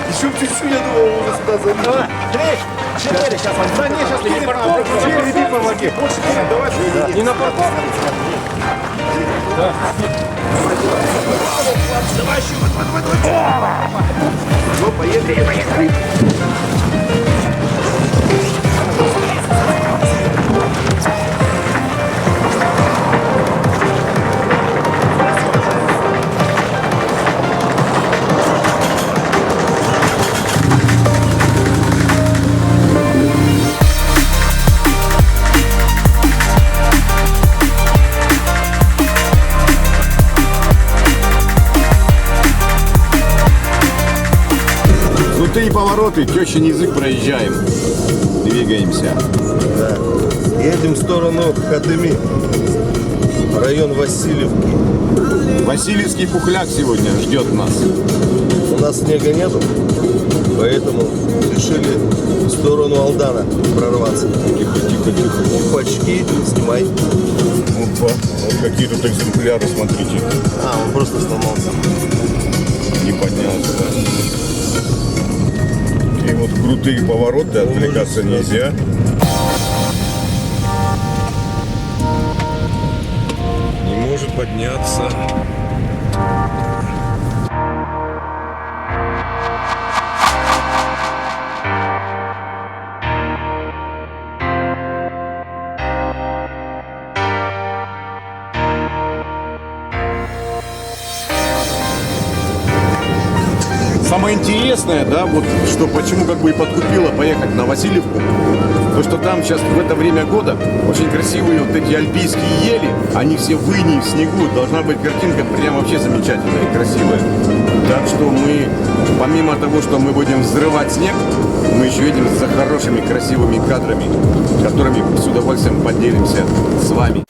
Еще чуть-чуть, я думал, уже сюда залезет. 4, сейчас он. Да не, сейчас перед парковкой. Впереди помоги. Больше давай. Не на парковку. Да. Давай, давай. Ну, поехали. Крутые повороты, тещин язык проезжаем. Двигаемся. Да. Едем в сторону Хатыми. Район Васильевки. Васильевский пухляк сегодня ждет нас. У нас снега нету, поэтому решили в сторону Алдана прорваться. Тихо, тихо, тихо. Пачки снимай. Опа. Вот какие тут экземпляры, смотрите. А, он просто сломался. Не поднялся, да. Такие вот крутые повороты, отвлекаться нельзя. Не может подняться. Самое интересное, да, вот что почему как бы и подкупило поехать на Васильевку, то что там сейчас в это время года очень красивые вот эти альпийские ели, они все в инии, в снегу, должна быть картинка прям вообще замечательная и красивая. Так что мы, помимо того, что мы будем взрывать снег, мы еще едем за хорошими красивыми кадрами, которыми с удовольствием поделимся с вами.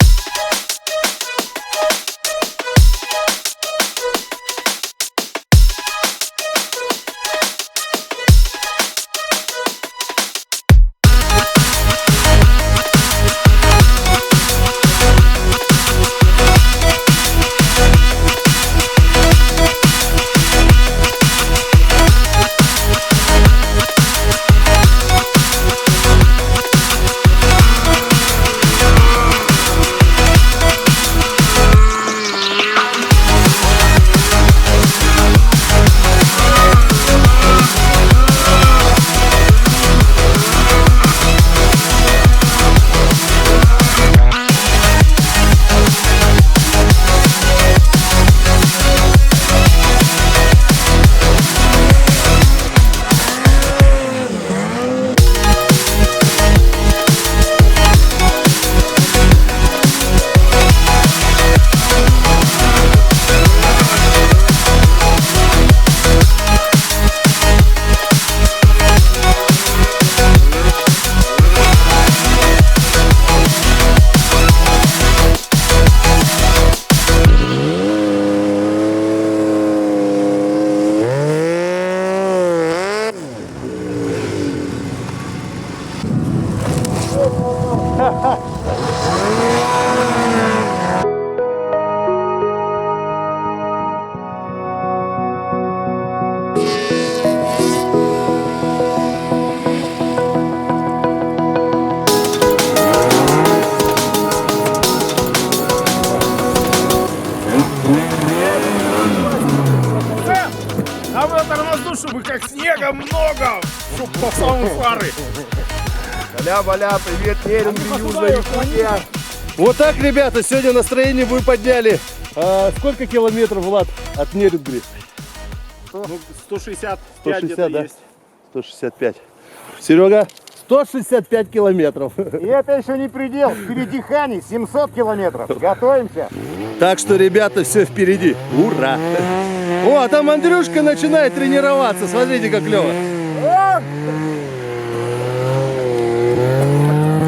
А в этом воздухе, чтобы как снега много, чтобы по самому фары. Аля-баля, привет, Нерюнгри, Южная Якутия. Вот так, ребята, сегодня настроение мы подняли. Сколько километров, Влад, от Нерюнгри? 165 160, да? 165. Серега? 165 километров. И это еще не предел. Впереди Хани 700 километров. Готовимся. Так что, ребята, все впереди. Ура! О, а там Андрюшка начинает тренироваться. Смотрите, как клево.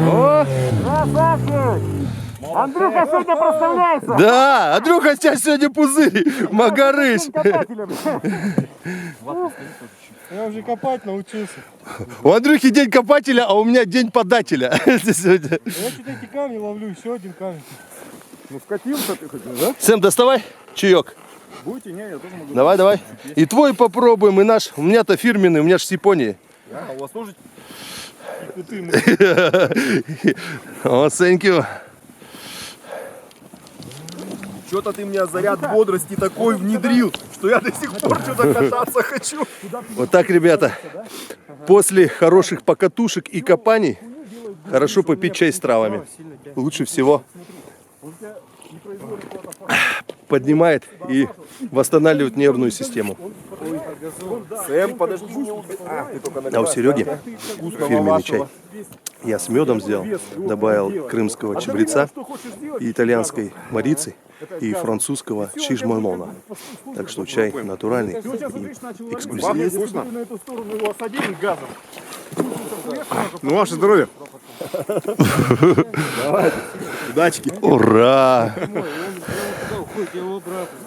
О! Красавчик! Андрюха сегодня проставляется. Да, Андрюха, сейчас сегодня пузырь. Магарыш. Я уже копать научился. У Андрюхи день копателя, а у меня день подателя. Я что-то эти камни ловлю, еще один камень. Ну скатился ты хоть, да? Сэм, доставай чаек. Будете? Не, я тоже могу. Давай, давай. И твой попробуем, и наш. У меня-то фирменный, у меня же с Японии. А у вас тоже? О, thank you. Что-то ты мне заряд бодрости такой внедрил, что я до сих пор что-то кататься хочу. Вот так, ребята. После хороших покатушек и копаний хорошо попить чай с травами. Лучше всего поднимает и восстанавливает нервную систему. Сэм, подожди, не убей. Ты только А у Сереги фирменный чай. Я с медом сделал, добавил крымского чабреца, и итальянской марицы и французского шишмонона. Так что чай натуральный и эксклюзивный. Вкусно? На эту сторону его осадили газом. Ну, ваше здоровье. Ура! Уходит его обратно.